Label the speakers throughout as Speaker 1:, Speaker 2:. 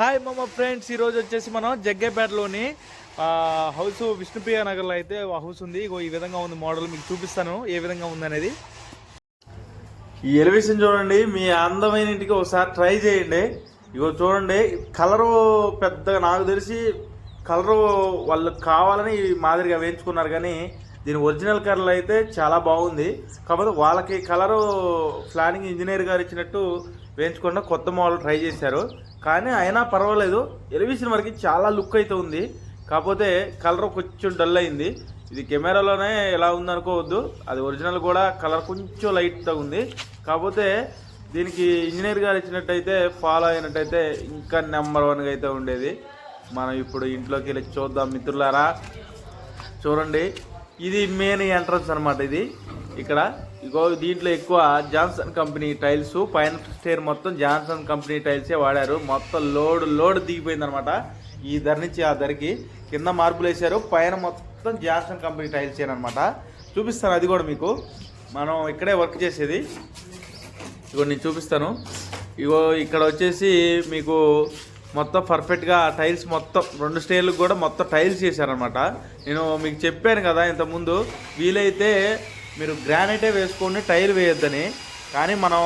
Speaker 1: Hi మామ friends, ఈరోజు వచ్చేసి మనం జగ్గేపేటలోని హౌస్ విష్ణుప్రియ నగర్లో అయితే హౌస్ ఉంది. ఇగో ఈ విధంగా ఉంది మోడల్, మీకు చూపిస్తాను ఏ విధంగా ఉందనేది. ఈ ఎలివేషన్ చూడండి, మీ అందమైన ఇంటికి ఒకసారి ట్రై చేయండి. ఇగో చూడండి, కలరు పెద్దగా నాకు తెలిసి కలరు వాళ్ళు కావాలని ఈ మాదిరిగా వేయించుకున్నారు, కానీ దీని ఒరిజినల్ కలర్ అయితే చాలా బాగుంది. కాకపోతే వాళ్ళకి కలరు ప్లానింగ్ ఇంజనీర్ గారు ఇచ్చినట్టు వేయించకుండా కొత్త మోడల్ ట్రై చేశారు, కానీ అయినా పర్వాలేదు. ఎలివేషన్ వరకు చాలా లుక్ అయితే ఉంది, కాకపోతే కలర్ కొంచెం డల్ అయింది. ఇది కెమెరాలోనే ఎలా ఉందనుకోవద్దు, అది ఒరిజినల్ కూడా కలర్ కొంచెం లైట్గా ఉంది. కాకపోతే దీనికి ఇంజనీర్ గారు ఇచ్చినట్టయితే ఫాలో అయినట్టయితే ఇంకా నెంబర్ 1గా అయితే ఉండేది. మనం ఇప్పుడు ఇంట్లోకి వెళ్ళి చూద్దాం మిత్రులారా. చూడండి, ఇది మెయిన్ ఎంట్రన్స్ అనమాట. ఇది ఇక్కడ ఇగో దీంట్లో ఎక్కువ జాన్సన్ కంపెనీ టైల్స్, పైన స్టేర్ మొత్తం జాన్సన్ కంపెనీ టైల్సే వాడారు. మొత్తం లోడ్ దిగిపోయింది అనమాట. ఈ ధర నుంచి ఆ ధరకి కింద మార్పులు వేసారు, పైన మొత్తం జాన్సన్ కంపెనీ టైల్స్ అనమాట. చూపిస్తాను అది కూడా మీకు. మనం ఇక్కడే వర్క్ చేసేది. ఇగో నేను చూపిస్తాను. ఇగో ఇక్కడ వచ్చేసి మీకు మొత్తం పర్ఫెక్ట్గా టైల్స్ మొత్తం 2 స్టేర్లకు కూడా మొత్తం టైల్స్ చేశారనమాట. నేను మీకు చెప్పాను కదా ఇంతకుముందు, వీలైతే మీరు గ్రానైటే వేసుకొని టైల్ వేయొద్దని. కానీ మనం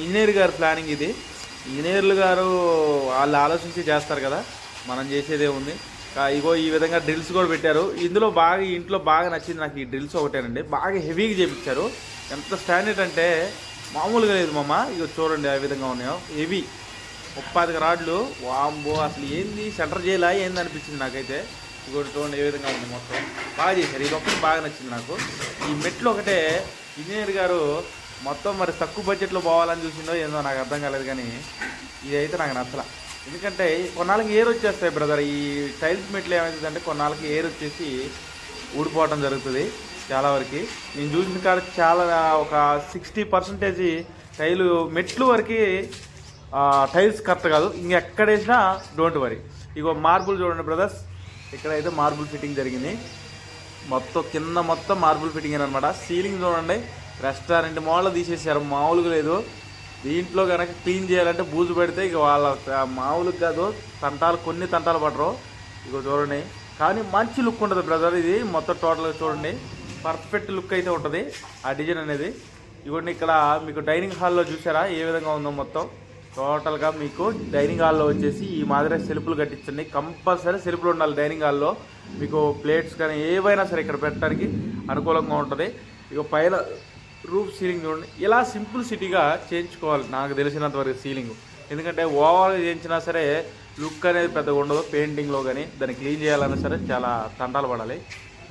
Speaker 1: ఇంజనీర్ గారు ప్లానింగ్ ఇది. ఇంజనీర్లు గారు వాళ్ళు ఆలోచించి చేస్తారు కదా, మనం చేసేదే ఉంది. ఇగో ఈ విధంగా డ్రిల్స్ కూడా పెట్టారు. ఇందులో బాగా ఇంట్లో బాగా నచ్చింది నాకు ఈ డ్రిల్స్ ఒకటేనండి. బాగా హెవీగా చేయించారు. ఎంత స్టాండర్డ్ అంటే మామూలుగా లేదు మామ. ఇగో చూడండి ఆ విధంగా ఉన్నాయో, హెవీ 30 రాడ్లు. వాంబో, అసలు ఏంది సెంటర్ చేయలా ఏంది అనిపించింది నాకైతే. ఇంకోటి చూడండి ఏ విధంగా ఉంది, మొత్తం బాగా చేశారు. ఇది ఒకటి బాగా నచ్చింది నాకు. ఈ మెట్లు ఒకటే ఇంజనీర్ గారు మొత్తం మరి తక్కువ బడ్జెట్లో పోవాలని చూసిందో ఏందో నాకు అర్థం కాలేదు, కానీ ఇదైతే నాకు నచ్చల. ఎందుకంటే కొన్నాళ్ళకి ఎయిర్ వచ్చేస్తాయి బ్రదర్. ఈ టైల్స్ మెట్లు ఏమవుతుందంటే కొన్నాళ్ళకి ఎయిర్ వచ్చేసి ఊడిపోవటం జరుగుతుంది చాలా వరకు. నేను చూసిన కాడ చాలా ఒక 60% టైలు మెట్లు వరకు టైల్స్ కరెక్ట్ కాదు. ఇంకెక్కడ వేసినా డోంట్ వరీ. ఇగో మార్బుల్ చూడండి బ్రదర్స్, ఇక్కడైతే మార్బుల్ ఫిట్టింగ్ జరిగింది. మొత్తం కింద మొత్తం మార్బుల్ ఫిట్టింగ్ అనమాట. సీలింగ్ చూడండి, రెస్టారెంట్ మోడల్ తీసేసారు, మామూలుగా లేదు. దీంట్లో కనుక క్లీన్ చేయాలంటే బూజు పెడితే ఇక వాళ్ళ మామూలుగా కాదు, కొన్ని తంటాలు పడరు. ఇగో చూడండి, కానీ మంచి లుక్ ఉంటుంది బ్రదర్. ఇది మొత్తం టోటల్గా చూడండి, పర్ఫెక్ట్ లుక్ అయితే ఉంటుంది ఆ డిజైన్ అనేది. ఇవ్వండి, ఇక్కడ మీకు డైనింగ్ హాల్లో చూసారా ఏ విధంగా ఉందో. మొత్తం టోటల్గా మీకు డైనింగ్ హాల్లో వచ్చేసి ఈ మాదిరి సెల్ఫ్లు కట్టించండి. కంపల్సరీ సెల్ఫ్లు ఉండాలి డైనింగ్ హాల్లో. మీకు ప్లేట్స్ కానీ ఏవైనా సరే ఇక్కడ పెట్టడానికి అనుకూలంగా ఉంటుంది. ఇక పైన రూఫ్ సీలింగ్ చూడండి, ఇలా సింపుల్ సిటీగా చేయించుకోవాలి నాకు తెలిసినంత వరకు సీలింగ్. ఎందుకంటే ఓవర్గా చేయించినా సరే లుక్ అనేది పెద్దగా ఉండదు పెయింటింగ్లో, కానీ దాన్ని క్లీన్ చేయాలన్నా సరే చాలా తంటాలు పడాలి.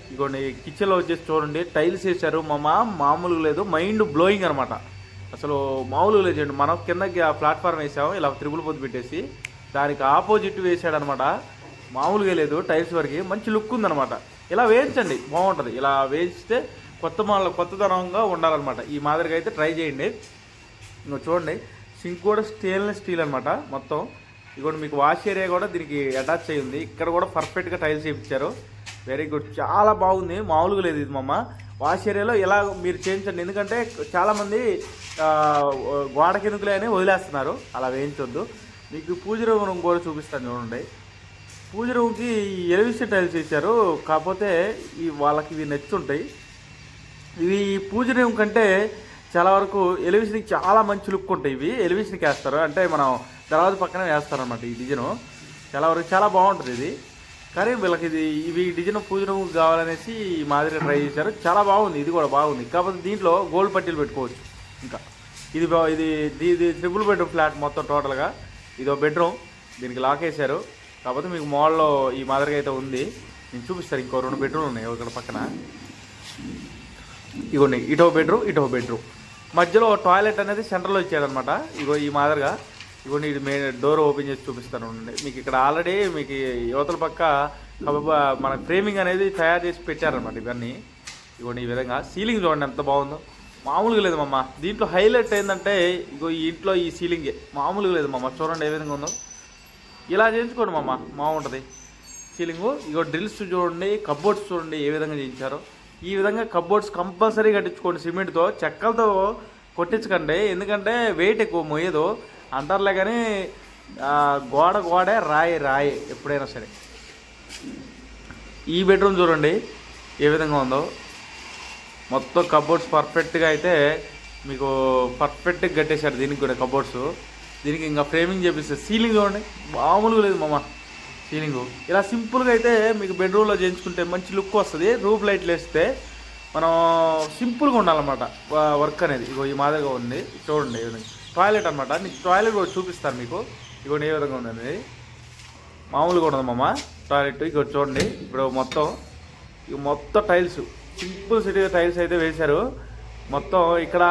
Speaker 1: ఇదిగోండి, కిచెన్లో వచ్చేసి చూడండి టైల్స్ వేసారు మామూలుగా లేదు, మైండ్ బ్లోయింగ్ అనమాట. అసలు మామూలుగా లేదండి. మనం కిందకి ఆ ప్లాట్ఫామ్ వేసాము, ఇలా త్రిపుల్ పొద్దు పెట్టేసి దానికి ఆపోజిట్ వేసాడనమాట. మామూలుగా లేదు, టైల్స్ వరకు మంచి లుక్ ఉందనమాట. ఇలా వేయించండి బాగుంటుంది. ఇలా వేయిస్తే కొత్తదనంగా ఉండాలన్నమాట. ఈ మాదిరిగా అయితే ట్రై చేయండి. ఇంకా చూడండి, సింక్ కూడా స్టెయిన్లెస్ స్టీల్ అనమాట మొత్తం. ఇదిగోండి, మీకు వాష్ ఏరియా కూడా దీనికి అటాచ్ అయ్యి ఉంది. ఇక్కడ కూడా పర్ఫెక్ట్గా టైల్స్ వేయించారు. వెరీ గుడ్, చాలా బాగుంది, మామూలుగా లేదు ఇది మామ. వాష్ ఏరియాలో ఇలా మీరు చేయించండి, ఎందుకంటే చాలామంది గోడ కిందకులే అని వదిలేస్తున్నారు. అలా వేయించొద్దు. మీకు పూజ రూమ్ కూడా చూపిస్తాను చూడండి. పూజ రూమ్కి ఎలివేషన్ టైల్స్ వేసారు, కాకపోతే వాళ్ళకి ఇవి నచ్చుంటాయి. ఇవి పూజ రూమ్ కంటే చాలా వరకు ఎలివేషన్కి చాలా మంచి లుక్ ఉంటాయి. ఇవి ఎలివేషన్కి వేస్తారు, అంటే మనం దర్వాజా పక్కనే వేస్తారనమాట. ఈ డిజైన్ చాలా వరకు చాలా బాగుంటుంది ఇది. కానీ వీళ్ళకి ఇవి డిజైన్ పూజ రూమ్ కావాలనేసి ఈ మాదిరిగా ట్రై చేశారు. చాలా బాగుంది, ఇది కూడా బాగుంది. కాకపోతే దీంట్లో గోల్డ్ పట్టీలు పెట్టుకోవచ్చు. ఇంకా ఇది ట్రిపుల్ బెడ్రూమ్ ఫ్లాట్ మొత్తం టోటల్గా. ఇదో బెడ్రూమ్, దీనికి లాక్ వేశారు. కాకపోతే మీకు మాల్లో ఈ మాదిరిగా అయితే ఉంది. నేను చూపిస్తాను. ఇంకో 2 బెడ్రూమ్ ఉన్నాయి ఇక్కడ పక్కన. ఇగోండి, ఇటో బెడ్రూమ్ మధ్యలో టాయిలెట్ అనేది సెంటర్లో ఇచ్చాడనమాట. ఇగో ఈ మాదిరిగా. ఇగోండి, ఇది మెయిన్ డోర్ ఓపెన్ చేసి చూపిస్తాను ఉండండి. మీకు ఇక్కడ ఆల్రెడీ మీకు యువతల పక్క మన ఫ్రేమింగ్ అనేది తయారు చేసి పెట్టారనమాట ఇవన్నీ. ఇగోండి ఈ విధంగా. సీలింగ్ చూడండి ఎంత బాగుందో, మామూలుగా లేదు మమ్మ. దీంట్లో హైలైట్ ఏంటంటే ఇగో ఈ ఇంట్లో ఈ సీలింగే మామూలుగా లేదు మమ్మ. చూడండి ఏ విధంగా ఉందో. ఇలా చేయించుకోండి మమ్మ, బాగుంటుంది సీలింగు. ఇగో డ్రిల్స్ చూడండి, కబ్బోర్డ్స్ చూడండి ఏ విధంగా చేయించారో. ఈ విధంగా కబ్బోర్డ్స్ కంపల్సరీ కట్టించుకోండి. సిమెంట్తో, చెక్కలతో కొట్టించకండి, ఎందుకంటే వెయిట్ ఎక్కువ మోయేదో అంటారులే. కానీ గోడే రాయి ఎప్పుడైనా సరే. ఈ బెడ్రూమ్ చూడండి ఏ విధంగా ఉందో. మొత్తం కబోర్డ్స్ పర్ఫెక్ట్గా అయితే మీకు పర్ఫెక్ట్గా కట్టేశారు. దీనికి కూడా కబోర్డ్స్. దీనికి ఇంకా ఫ్రేమింగ్ చేపిస్తారు. సీలింగ్ చూడండి మామూలుగా లేదు మామ. సీలింగు ఇలా సింపుల్గా అయితే మీకు బెడ్రూమ్లో చేయించుకుంటే మంచి లుక్ వస్తుంది. రూఫ్ లైట్లు వేస్తే మనం సింపుల్గా ఉండాలన్నమాట వర్క్ అనేది. ఇగో ఈ మాదిరిగా ఉంది చూడండి. టాయిలెట్ అనమాట. నీకు టాయిలెట్ కూడా చూపిస్తాను మీకు. ఇగో ఏ విధంగా ఉందండి. మామూలుగా ఉండదు మామ టాయిలెట్. ఇగో చూడండి. ఇప్పుడు మొత్తం టైల్స్ సింపుల్ సిటీ టైల్స్ అయితే వేశారు మొత్తం. ఇక్కడ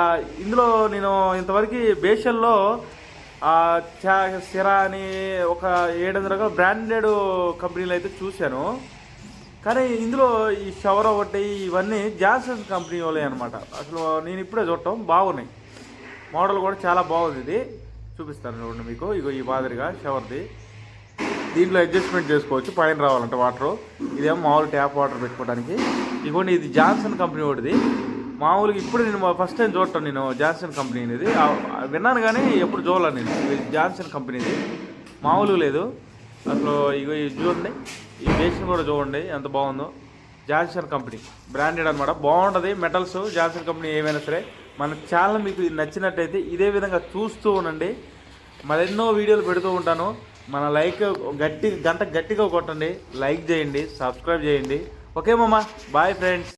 Speaker 1: ఇందులో నేను ఇంతవరకు బేషన్లో సిరా అని ఒక 700 రకాల బ్రాండెడ్ కంపెనీలు అయితే చూశాను. కానీ ఇందులో ఈ షవర్ ఒకటి ఇవన్నీ జాన్సన్ కంపెనీ వాళ్ళే అనమాట. అసలు నేను ఇప్పుడే చూడటం బాగున్నాయి. మోడల్ కూడా చాలా బాగుంది. ఇది చూపిస్తాను చూడండి మీకు. ఇగో ఈ మాదిరిగా షవర్ది. దీంట్లో అడ్జస్ట్మెంట్ చేసుకోవచ్చు పైన రావాలంటే వాటరు. ఇదేమో మామూలు ట్యాప్ వాటర్ పెట్టుకోవడానికి. ఇగోండి ఇది జాన్సన్ కంపెనీ ఒకటిది. మామూలుగా ఇప్పుడు నేను ఫస్ట్ టైం చూడటం నేను జాన్సన్ కంపెనీ అనేది. విన్నాను కానీ ఎప్పుడు చూడలేను నేను. ఇది జాన్సన్ కంపెనీది మామూలుగా లేదు అసలు. ఇగో ఇది చూడండి. ఈ బేసిన్ కూడా చూడండి ఎంత బాగుందో. జాన్సన్ కంపెనీ బ్రాండెడ్ అనమాట. బాగుంటుంది మెటల్స్ జాన్సన్ కంపెనీ ఏమైనా సరే. మన ఛానల్ మీకు నచ్చినట్టయితే ఇదే విధంగా చూస్తూ ఉండండి. మరెన్నో వీడియోలు పెడుతూ ఉంటాను. మన లైక్ గట్టిగా కొట్టండి. లైక్ చేయండి, సబ్స్క్రైబ్ చేయండి. ఓకే మామ, బాయ్ ఫ్రెండ్స్.